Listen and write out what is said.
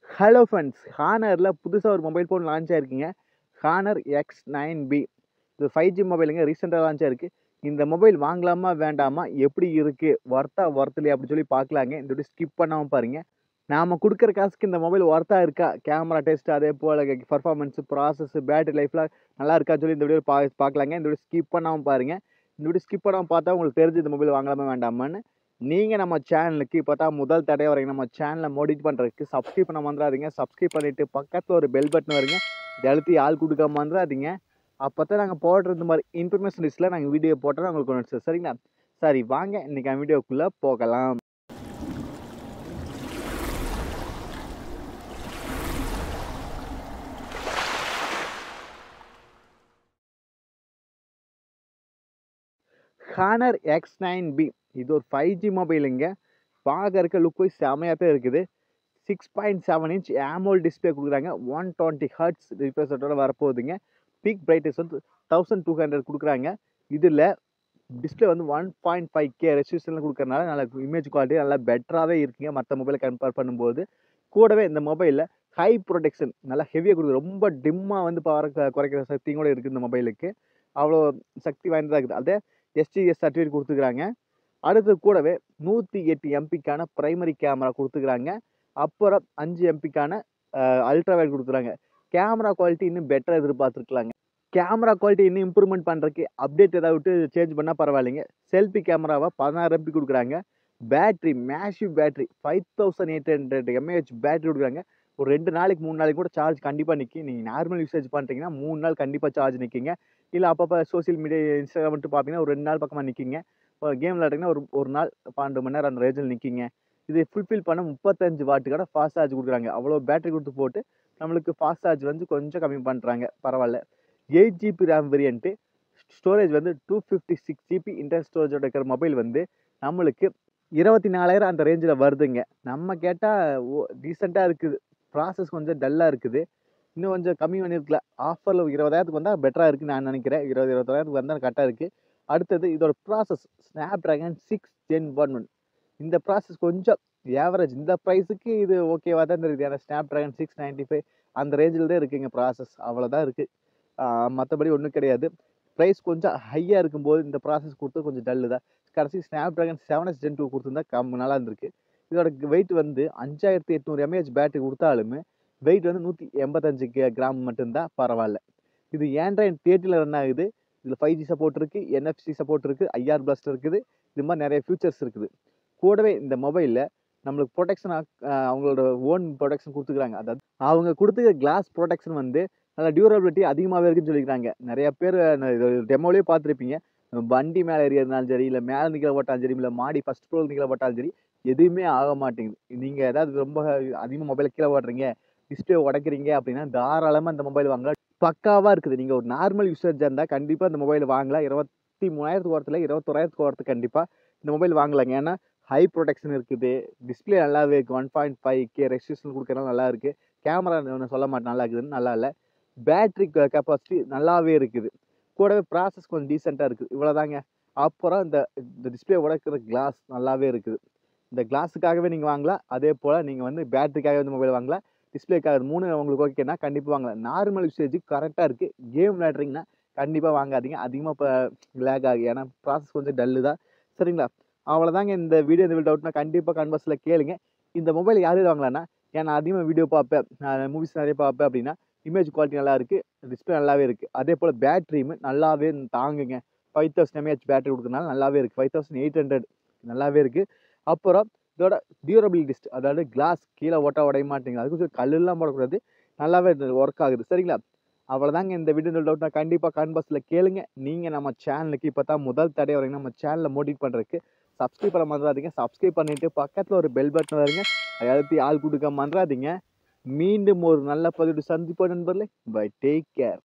Hello friends, ஹானரில் புதுசாக ஒரு மொபைல் ஃபோன் லான்ச் ஆயிருக்குங்க. Honor X9B. இது 5G மொபைலுங்க. ரீசெண்டாக லான்ச் ஆயிருக்கு. இந்த மொபைல் வாங்கலாமா வேண்டாமா, எப்படி இருக்கு, ஒர்த்தா ஒர்த்லையா அப்படின்னு சொல்லி பார்க்கலாங்க. இந்த வீடியோ ஸ்கிப் பண்ணாமல் பாருங்க. நாம கொடுக்குற காசுக்கு இந்த மொபைல் ஒர்த்தா இருக்கா, கேமரா டெஸ்ட், அதே போல் பர்ஃபார்மன்ஸ், ப்ராசஸ், பேட்டரி லைஃப்லாம் நல்லா இருக்கான்னு சொல்லி இந்த வீடியோ பார்க்கலாங்க. இந்த வீடியோ ஸ்கிப் பண்ணாமல் பாருங்க. இந்த வீடியோ ஸ்கிப் பண்ணாமல் பார்த்தா உங்களுக்கு தெரிஞ்சு இந்த மொபைல் வாங்கலாமா வேண்டாமான்னு. நீங்கள் நம்ம சேனலுக்கு இப்போ தான் முதல் தடவை வரீங்க, நம்ம சேனலை மோடிட் பண்ணுறதுக்கு சப்ஸ்கிரைப் பண்ண மறந்துடாதீங்க. சப்ஸ்கிரைப் பண்ணிவிட்டு பக்கத்தில் ஒரு பெல் பட்டன் வருங்க, இதை அழுத்தி ஆள் கொடுக்காம மறந்துடாதீங்க. அப்போ தான் நாங்கள் போடுற இந்த மாதிரி இன்ஃபர்மேஷன் லிஸ்ட்டில் நாங்கள் வீடியோ போட்டோம் உங்களுக்கு ஒன்று. சரிங்களா? சரி, வாங்க இன்றைக்கி வீடியோக்குள்ளே போகலாம். ஹானர் X9B இது ஒரு 5G மொபைலுங்க. பார்க்கறக்க லுக் வைஸ் செமையாக தான் இருக்குது. 6.7 இன்ச் AMOLED டிஸ்பிளே கொடுக்குறாங்க. 120 ஹர்ட்ஸ் ரிஃப்ரெஷ் ரேட்டோட வரப்போகுதுங்க. பீக் பிரைட்னஸ் வந்து 1200 கொடுக்குறாங்க. இதில் டிஸ்பிளே வந்து 1.5K ரெசல்யூஷனில் கொடுக்கறனால நல்ல இமேஜ் குவாலிட்டி நல்லா பெட்டராகவே இருக்குங்க மற்ற மொபைலை கம்பேர் பண்ணும்போது. கூடவே இந்த மொபைலில் ஹை ப்ரொடெக்ஷன் நல்லா ஹெவியாக கொடுக்குது. ரொம்ப டிம்மாக வந்து குறைக்கிற சக்தியும் கூட இருக்குது இந்த மொபைலுக்கு. அவ்வளோ சக்தி வாய்ந்ததாக இருக்குது. அதே SGS சர்டிஃபிகேட் கொடுத்துக்கிறாங்க. அடுத்து கூடவே 108 எம்பிக்கான பிரைமரி கேமரா கொடுத்துக்கிறாங்க. அப்புறம் 5 எம்பிக்கான அல்ட்ரா வைட் கொடுக்குறாங்க. கேமரா குவாலிட்டி இன்னும் பெட்டராக எதிர்பார்த்துருக்கலாங்க. கேமரா குவாலிட்டி இன்னும் இம்ப்ரூவ்மெண்ட் பண்ணுறதுக்கு அப்டேட் ஏதாவது விட்டு சேஞ்ச் பண்ணால் பரவாயில்லைங்க. செல்ஃபி கேமராவை 16 எம்பி கொடுக்குறாங்க. Battery massive battery 5800 mAh battery கொடுக்குறாங்க. ஒரு 2 நாளைக்கு 3 நாளைக்கு கூட சார்ஜ் கண்டிப்பாக நிற்கும். நீங்கள் நார்மல் யூசேஜ் பண்ணுறீங்கன்னா 3 நாள் கண்டிப்பாக சார்ஜ் நிற்குங்க. இல்லை அப்பப்போ சோசியல் மீடியா இன்ஸ்டாகிராம் மட்டும் பார்த்தீங்கன்னா ஒரு 2 நாள் பக்கமாக நிற்குங்க. இப்போ கேம் விளையாட்டிங்கன்னா ஒரு நாள் 12 மணி நேரம் அந்த ரேஞ்சில் நிற்குங்க. இது ஃபுல்ஃபில் பண்ண 35 வாட்டுக்கான ஃபாஸ்ட் சார்ஜ் கொடுக்குறாங்க. அவ்வளோ பேட்டரி கொடுத்து போட்டு நம்மளுக்கு ஃபாஸ்ட் சார்ஜ் வந்து கொஞ்சம் கம்மி பண்ணுறாங்க, பரவாயில்ல. 8GB ரேம் வேரியன்ட்டு, ஸ்டோரேஜ் வந்து 256GB இன்டர்னல் ஸ்டோரேஜோட இருக்கிற மொபைல் வந்து நம்மளுக்கு 24,000 அந்த ரேஞ்சில் வருதுங்க. நம்ம கேட்டால் டீசெண்டாக இருக்குது. ப்ராசஸ் கொஞ்சம் டல்லாக இருக்குது. இன்னும் கொஞ்சம் கம்மி பண்ணியிருக்கலாம். ஆஃபரில் 20,000க்கு வந்தால் பெட்டராக இருக்குன்னு நான் நினைக்கிறேன். 21,000க்கு வந்தால் கரெக்டாக இருக்குது. அடுத்தது இதோட ப்ராசஸ் ஸ்னாப்ட்ராகன் 6 Gen 1. இந்த ப்ராசஸ் கொஞ்சம் ஏவரேஜ். இந்த ப்ரைஸுக்கு இது ஓகேவாக தான் தெரியுது. ஏன்னா ஸ்னாப்ட்ராகன் 695 அந்த ரேஞ்சில் தான் இருக்குங்க ப்ராசஸ். அவ்வளோதான் இருக்குது. மற்றபடி ஒன்றும் கிடையாது. ப்ரைஸ் கொஞ்சம் ஹையாக இருக்கும்போது இந்த ப்ராசஸ் கொடுத்து கொஞ்சம் டல்லு தான். கடைசி ஸ்னாப்ட்ராகன் 7S Gen 2 கொடுத்துருந்தா நல்லா இருந்திருக்கு. இதோட வெயிட் வந்து 5800 mAh பேட்டரி கொடுத்தாலுமே வெயிட் வந்து 185 கிராம் மட்டும்தான், பரவாயில்ல. இது ஆண்ட்ராய்டு 30 ரன் ஆகுது. இதில் 5G சப்போர்ட் இருக்குது, NFC சப்போர்ட் இருக்குது, IR பிளாஸ்ட் இருக்குது. இது மாதிரி நிறைய ஃபியூச்சர்ஸ் இருக்குது. கூடவே இந்த மொபைலில் நம்மளுக்கு ப்ரொடெக்ஷன் அவங்களோட ஓன் ப்ரொடெக்ஷன் கொடுத்துக்கிறாங்க. அதாவது அவங்க கொடுத்துக்கிற கிளாஸ் ப்ரொடெக்ஷன் வந்து நல்லா டியூரபிலிட்டி அதிகமாகவே இருக்குன்னு சொல்லிக்கிறாங்க. நிறைய பேர் டெமோலேயே பார்த்துருப்பீங்க. வண்டி மேலே ஏறியிருந்தாலும் சரி, இல்லை மேலே நிற்கிற போட்டாலும் சரி, இல்லை மாடி ஃபர்ஸ்ட் ஃப்ளோர் நிற்கிற போட்டாலும் சரி, எதுவுமே ஆக மாட்டேங்குது. நீங்கள் ஏதாவது ரொம்ப அதிகமாக மொபைலை கீழே போடுறீங்க, டிஸ்பிளே உடைக்கிறீங்க அப்படின்னா தாராளமாக இந்த மொபைல் வாங்கலாம். பக்காவாக இருக்குது. நீங்கள் ஒரு நார்மல் யூசேஜாக இருந்தால் கண்டிப்பாக இந்த மொபைல் வாங்கலாம். 23,000 ஓரத்தில் 21,000 ஓரத்துக்கு கண்டிப்பாக இந்த மொபைல் வாங்கலாங்க. ஏன்னா ஹை ப்ரொடெக்ஷன் இருக்குது. டிஸ்பிளே நல்லாவே இருக்குது. 1.5K ரெசல்யூஷன் கொடுக்கறனால நல்லா இருக்குது. கேமரா ஒன்று சொல்ல மாட்டேன் நல்லா இருக்குதுன்னு, நல்லா இல்லை. பேட்ரி கெப்பாசிட்டி நல்லாவே இருக்குது. கூடவே ப்ராசஸ் கொஞ்சம் டீசெண்டாக இருக்குது. இவ்வளோதாங்க. அப்புறம் இந்த டிஸ்பிளே உடைக்கிற கிளாஸ் நல்லாவே இருக்குது. இந்த கிளாஸுக்காகவே நீங்கள் வாங்கலாம். அதே போல் நீங்கள் வந்து பேட்டரிக்காகவே இந்த மொபைல் வாங்கலாம். டிஸ்பிளேக்காக 3 உங்களுக்கு ஓகேன்னா கண்டிப்பாக வாங்கலாம். நார்மல் யூசேஜுக்கு கரெக்டாக இருக்குது. கேம் விளையாடுறீங்கன்னா கண்டிப்பாக வாங்காதீங்க. அதிகமாக இப்போ லேக் ஆகும். ஏன்னா ப்ராசஸ் கொஞ்சம் டல்லு தான். சரிங்களா? அவ்வளோதாங்க. இந்த வீடியோ டவுட்னா கண்டிப்பாக கன்வர்ஸில் கேளுங்க. இந்த மொபைல் யார் வாங்கலான்னா, ஏன்னா அதிகமாக வீடியோ பார்ப்பேன், நான் மூவிஸ் நிறைய பார்ப்பேன் அப்படின்னா இமேஜ் குவாலிட்டி நல்லா இருக்குது, டிஸ்பிளே நல்லாவே இருக்குது. அதே போல் பேட்டரியுமே நல்லாவே தாங்குங்க. 5000 mAh பேட்டரி கொடுக்கறனால நல்லாவே இருக்குது. 5800 நல்லாவே இருக்குது. அப்புறம் இதோட டியூரபிலிட்டி, அதாவது கிளாஸ் கீழே உடைய மாட்டேங்குது. அதுக்கு கல்லெல்லாம் போடக்கூடாது. நல்லாவே ஒர்க் ஆகுது. சரிங்களா? அவ்வளோதாங்க. இந்த வீடியோ டவுட்னா கண்டிப்பாக கன்வர்ஸில் கேளுங்க. நீங்கள் நம்ம சேனலுக்கு இப்போ தான் முதல் தடவை வரீங்க, நம்ம சேனலை மோடிட் பண்ணுறதுக்கு சப்ஸ்கிரைப் பண்ண மறந்துடாதீங்க. சப்ஸ்கிரைப் பண்ணிவிட்டு பக்கத்தில் ஒரு பெல் பட்டன் வருங்க, அதை அழுத்தி ஆள் கொடுக்க மறந்துடாதீங்க. மீண்டும் ஒரு நல்ல பதிவு சந்திப்போம் நண்பர்களே. Bye, take care.